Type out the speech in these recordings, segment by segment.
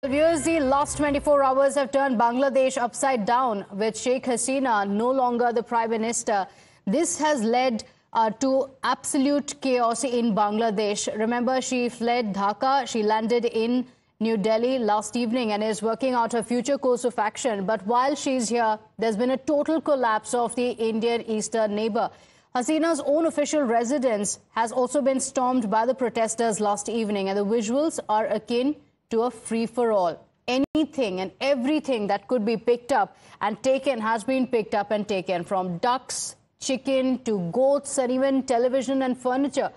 Viewers, the last 24 hours have turned Bangladesh upside down, with Sheikh Hasina no longer the Prime Minister. This has led to absolute chaos in Bangladesh. Remember, she fled Dhaka. She landed in New Delhi last evening and is working out her future course of action. But while she's here, there's been a total collapse of the Indian eastern neighbor. Hasina's own official residence has also been stormed by the protesters last evening, and the visuals are akin to a free-for-all. Anything and everything that could be picked up and taken has been picked up and taken, from ducks, chicken to goats, and even television and furniture.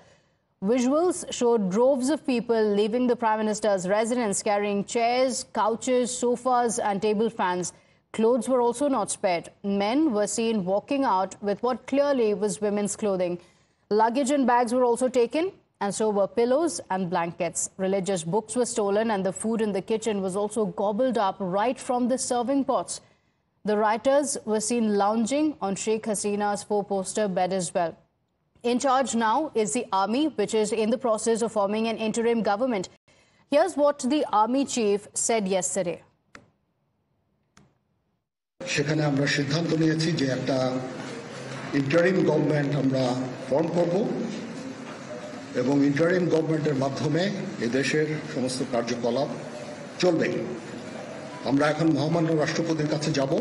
Visuals showed droves of people leaving the Prime Minister's residence carrying chairs, couches, sofas and table fans. Clothes were also not spared. Men were seen walking out with what clearly was women's clothing. Luggage and bags were also taken, and so were pillows and blankets. Religious books were stolen, and the food in the kitchen was also gobbled up right from the serving pots. The rioters were seen lounging on Sheikh Hasina's four-poster bed as well. In charge now is the army, which is in the process of forming an interim government. Here's what the army chief said yesterday. সেখানে আমরা সিদ্ধান্ত নিয়েছি যে একটা interim government আমরা form করব এবং interim গভর্নমেন্টের মাধ্যমে এই দেশের সমস্ত কার্যকলাপ চলবে। আমরা এখন মহামান্য রাষ্ট্রপতির কাছে যাব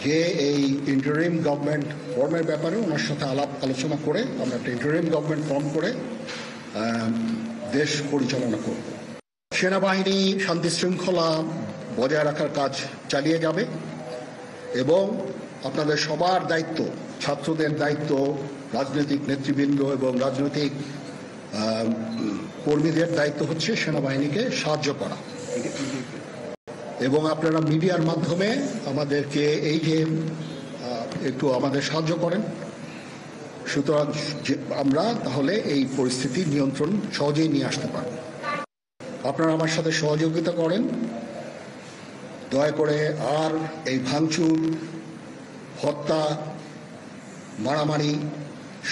যে এই ইন্টারিম গভর্নমেন্ট ফর্মের ব্যাপারে ওনার সাথে আলাপ আলোচনা করে আমরা একটা ইন্টারিম গভর্নমেন্ট ফর্ম করে দেশ পরিচালনা করব। সেনাবাহিনী শান্তি শৃঙ্খলা বজায় রাখার কাজ চালিয়ে যাবে এবং আপনাদের সবার দায়িত্ব, ছাত্রদের দায়িত্ব, রাজনৈতিক নেতৃবৃন্দ এবং রাজনৈতিক কর্মীদের দায়িত্ব হচ্ছে সেনাবাহিনীকে সাহায্য করা। এবং আপনারা মিডিয়ার মাধ্যমে আমাদেরকে এই যে একটু আমাদের সাহায্য করেন, সুতরাং আমরা তাহলে এই পরিস্থিতি নিয়ন্ত্রণ সহজেই নিয়ে আসতে পারব। আপনারা আমার সাথে সহযোগিতা করেন, দয়া করে আর এই ভাঙচুর, হত্যা, মারামারি,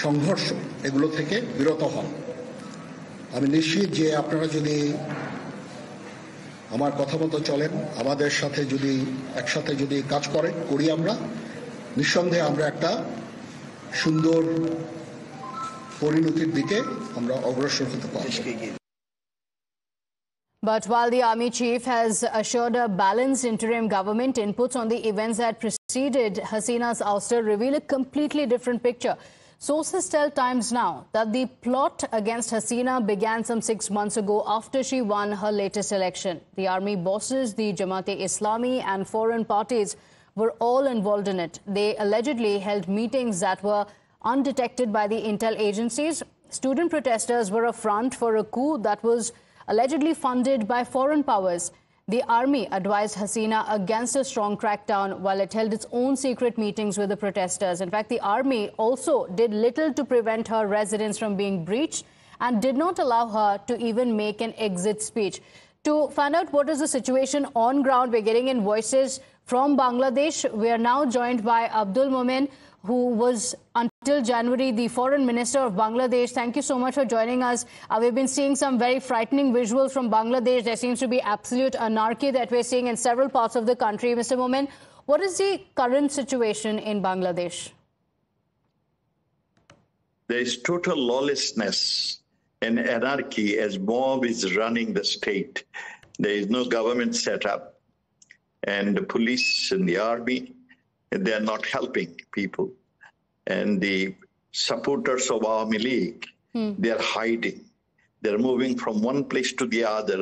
সংঘর্ষ এগুলো থেকে বিরত হন। আমি নিশ্চিত যে আপনারা যদি আমার কথা মতো চলেন, আমাদের সাথে যদি একসাথে যদি কাজ করি আমরা, নিঃসন্দেহে আমরা একটা সুন্দর পরিণতির দিকে আমরা অগ্রসর হতে পারব। But while the army chief has assured a balanced interim government, inputs on the events that preceded Hasina's ouster reveal a completely different picture. Sources tell Times Now that the plot against Hasina began some 6 months ago after she won her latest election. The army bosses, the Jamaat-e-Islami and foreign parties were all involved in it. They allegedly held meetings that were undetected by the intel agencies. Student protesters were a front for a coup that was allegedly funded by foreign powers. The army advised Hasina against a strong crackdown while it held its own secret meetings with the protesters. In fact, the army also did little to prevent her residence from being breached and did not allow her to even make an exit speech. To find out what is the situation on ground, we're getting in voices from Bangladesh. We are now joined by Abdul Momen, who was until January the foreign minister of Bangladesh. Thank you so much for joining us. We've been seeing some very frightening visuals from Bangladesh. There seems to be absolute anarchy that we're seeing in several parts of the country. Mr. Momen, what is the current situation in Bangladesh? There is total lawlessness and anarchy as mob is running the state. There is no government set up, and the police and the army, they are not helping people. And the supporters of Awami League, they are hiding. They're moving from one place to the other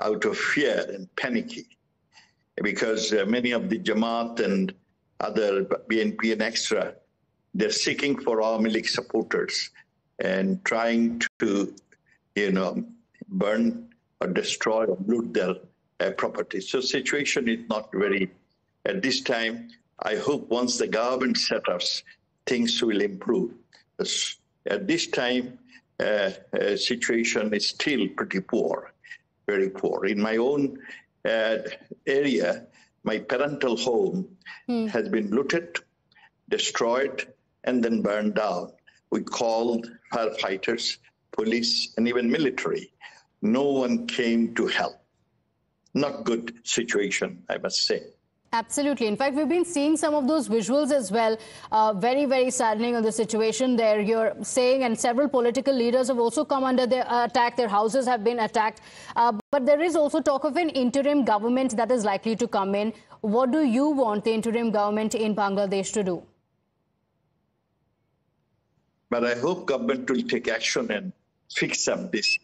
out of fear and panicky, because many of the Jamaat and other BNP and extra, they're seeking for Awami League supporters and trying to, burn or destroy or loot their property. So situation is not very, at this time, I hope once the government settles, things will improve. At this time, situation is still pretty poor, very poor. In my own area, my parental home has been looted, destroyed, and then burned down. We called firefighters, police, and even military. No one came to help. not good situation, I must say. Absolutely. In fact, we've been seeing some of those visuals as well. Very, very saddening on the situation there. You're saying, and several political leaders have also come under the attack. Their houses have been attacked. But there is also talk of an interim government that is likely to come in. What do you want the interim government in Bangladesh to do? But I hope government will take action and fix up this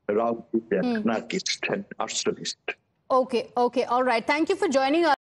rowdy anarchist and arsonist. Okay. All right. Thank you for joining us.